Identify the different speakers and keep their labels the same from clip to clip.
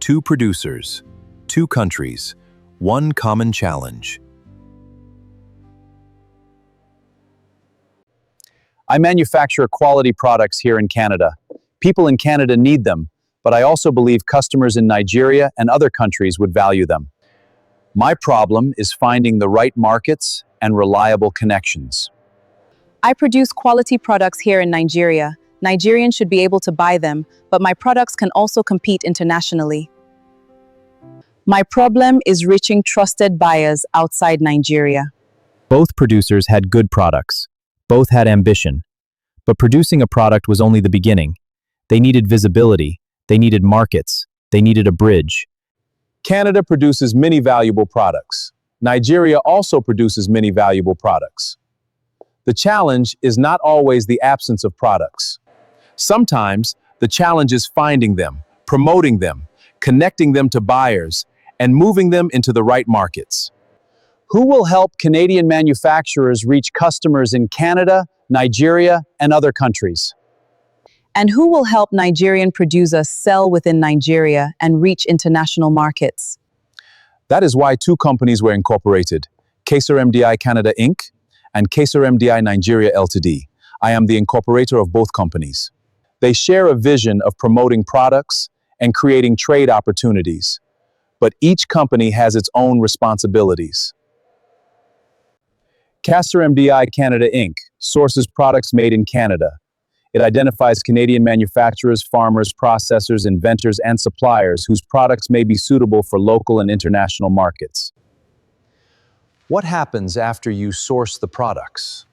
Speaker 1: Two producers, two countries, one common challenge.
Speaker 2: I manufacture quality products here in Canada. People in Canada need them, but I also believe customers in Nigeria and other countries would value them. My problem is finding the right markets and reliable connections.
Speaker 3: I produce quality products here in Nigeria. Nigerians should be able to buy them, but my products can also compete internationally. My problem is reaching trusted buyers outside Nigeria.
Speaker 2: Both producers had good products. Both had ambition. But producing a product was only the beginning. They needed visibility. They needed markets. They needed a bridge. Canada produces many valuable products. Nigeria also produces many valuable products. The challenge is not always the absence of products. Sometimes the challenge is finding them, promoting them, connecting them to buyers, and moving them into the right markets. Who will help Canadian manufacturers reach customers in Canada, Nigeria, and other countries?
Speaker 3: And who will help Nigerian producers sell within Nigeria and reach international markets?
Speaker 2: That is why two companies were incorporated, CACERMDI Canada Inc. and CACERMDI Nigeria Ltd. I am the incorporator of both companies. They share a vision of promoting products and creating trade opportunities, but each company has its own responsibilities. CACERMDI Canada Inc. sources products made in Canada. It identifies Canadian manufacturers, farmers, processors, inventors, and suppliers whose products may be suitable for local and international markets. What happens after you source the products?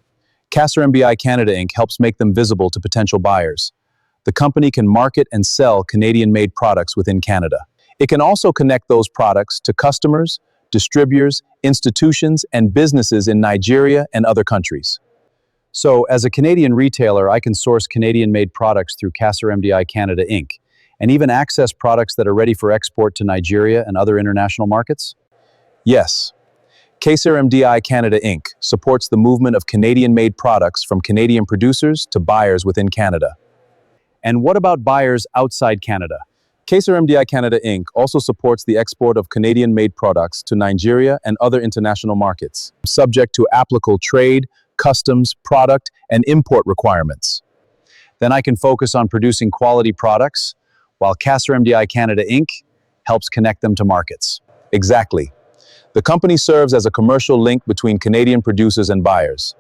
Speaker 2: CACERMDI Canada Inc. helps make them visible to potential buyers. The company can market and sell Canadian-made products within Canada. It can also connect those products to customers, distributors, institutions, and businesses in Nigeria and other countries. So, as a Canadian retailer, I can source Canadian-made products through CACERMDI Canada Inc. and even access products that are ready for export to Nigeria and other international markets? Yes. CACERMDI Canada Inc. supports the movement of Canadian-made products from Canadian producers to buyers within Canada. And what about buyers outside Canada? CACERMDI Canada Inc. also supports the export of Canadian-made products to Nigeria and other international markets, subject to applicable trade, customs, product, and import requirements. Then I can focus on producing quality products, while CACERMDI Canada Inc. helps connect them to markets. Exactly. The company serves as a commercial link between Canadian producers and buyers.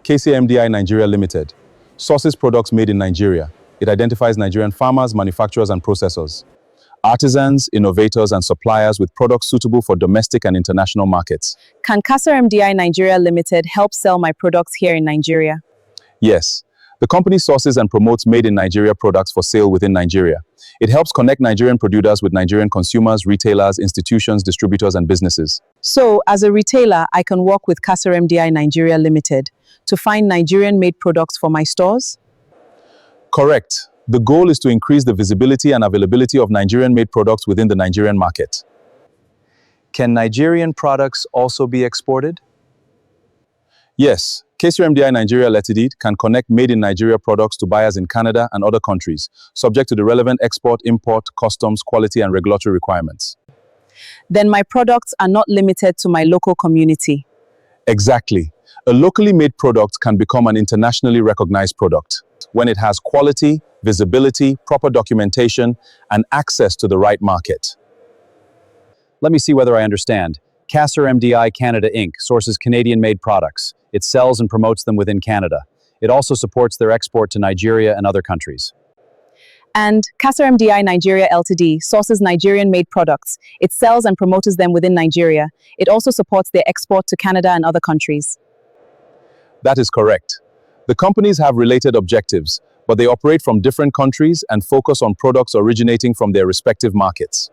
Speaker 2: CACERMDI Nigeria Ltd. sources products made in Nigeria. It identifies Nigerian farmers, manufacturers, and processors, artisans, innovators, and suppliers with products suitable for domestic and international markets.
Speaker 3: Can CACERMDI Nigeria Ltd. help sell my products here in Nigeria?
Speaker 2: Yes. The company sources and promotes made in Nigeria products for sale within Nigeria. It helps connect Nigerian producers with Nigerian consumers, retailers, institutions, distributors, and businesses.
Speaker 3: So, as a retailer, I can work with CACERMDI Nigeria Ltd. to find Nigerian-made products for my stores?
Speaker 2: Correct. The goal is to increase the visibility and availability of Nigerian-made products within the Nigerian market. Can Nigerian products also be exported? Yes. CACERMDI Nigeria Ltd. can connect made in Nigeria products to buyers in Canada and other countries, subject to the relevant export, import, customs, quality, and regulatory requirements.
Speaker 3: Then my products are not limited to my local community.
Speaker 2: Exactly. A locally made product can become an internationally recognized product when it has quality, visibility, proper documentation, and access to the right market. Let me see whether I understand. CACERMDI Canada Inc. sources Canadian-made products. It sells and promotes them within Canada. It also supports their export to Nigeria and other countries.
Speaker 3: And CACERMDI Nigeria Ltd. sources Nigerian-made products. It sells and promotes them within Nigeria. It also supports their export to Canada and other countries.
Speaker 2: That is correct. The companies have related objectives, but they operate from different countries and focus on products originating from their respective markets.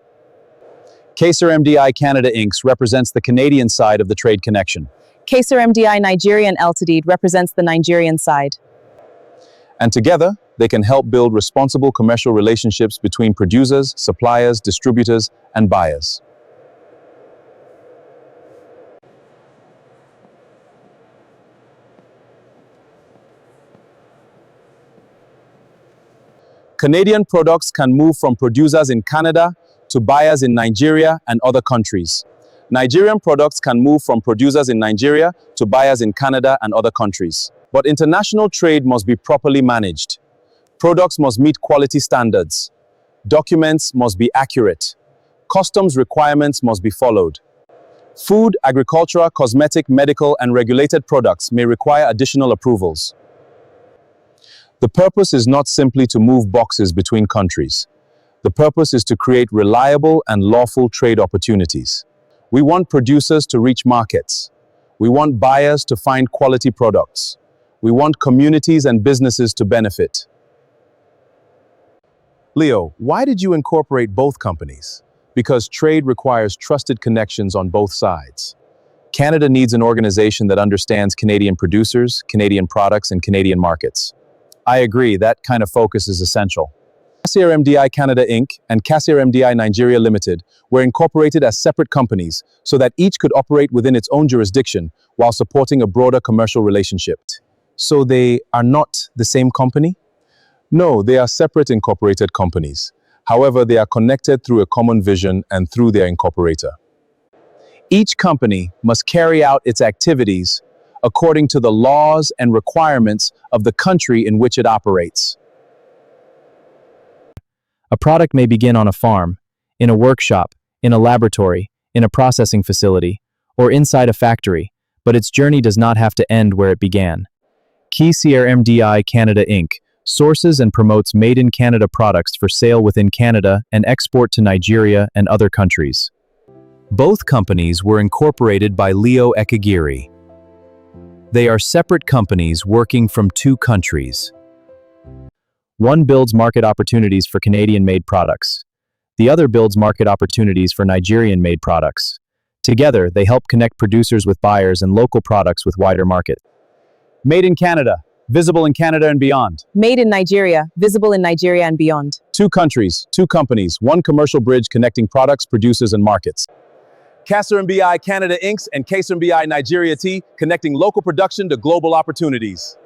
Speaker 2: CACERMDI Canada Inc. represents the Canadian side of the trade connection.
Speaker 3: CACERMDI Nigerian Ltd. represents the Nigerian side.
Speaker 2: And together, they can help build responsible commercial relationships between producers, suppliers, distributors, and buyers. Canadian products can move from producers in Canada to buyers in Nigeria and other countries. Nigerian products can move from producers in Nigeria to buyers in Canada and other countries. But international trade must be properly managed. Products must meet quality standards. Documents must be accurate. Customs requirements must be followed. Food, agricultural, cosmetic, medical, and regulated products may require additional approvals. The purpose is not simply to move boxes between countries. The purpose is to create reliable and lawful trade opportunities. We want producers to reach markets. We want buyers to find quality products. We want communities and businesses to benefit.
Speaker 1: Leo, why did you incorporate both companies? Because trade requires trusted connections on both sides. Canada needs an organization that understands Canadian producers, Canadian products, and Canadian markets.
Speaker 2: I agree, that kind of focus is essential. CACERMDI Canada Inc. and CACERMDI Nigeria Ltd. were incorporated as separate companies so that each could operate within its own jurisdiction while supporting a broader commercial relationship.
Speaker 1: So they are not the same company?
Speaker 2: No, they are separate incorporated companies. However, they are connected through a common vision and through their incorporator. Each company must carry out its activities according to the laws and requirements of the country in which it operates.
Speaker 4: A product may begin on a farm, in a workshop, in a laboratory, in a processing facility, or inside a factory, but its journey does not have to end where it began. CACERMDI Canada Inc. sources and promotes made-in-Canada products for sale within Canada and export to Nigeria and other countries.
Speaker 1: Both companies were incorporated by Leo Ekagiri. They are separate companies working from two countries.
Speaker 4: One builds market opportunities for Canadian-made products. The other builds market opportunities for Nigerian-made products. Together, they help connect producers with buyers and local products with wider market.
Speaker 2: Made in Canada, visible in Canada and beyond.
Speaker 3: Made in Nigeria, visible in Nigeria and beyond.
Speaker 2: Two countries, two companies, one commercial bridge connecting products, producers, and markets. CACERMDI Canada Inc. and CACERMDI Nigeria Ltd. connecting local production to global opportunities.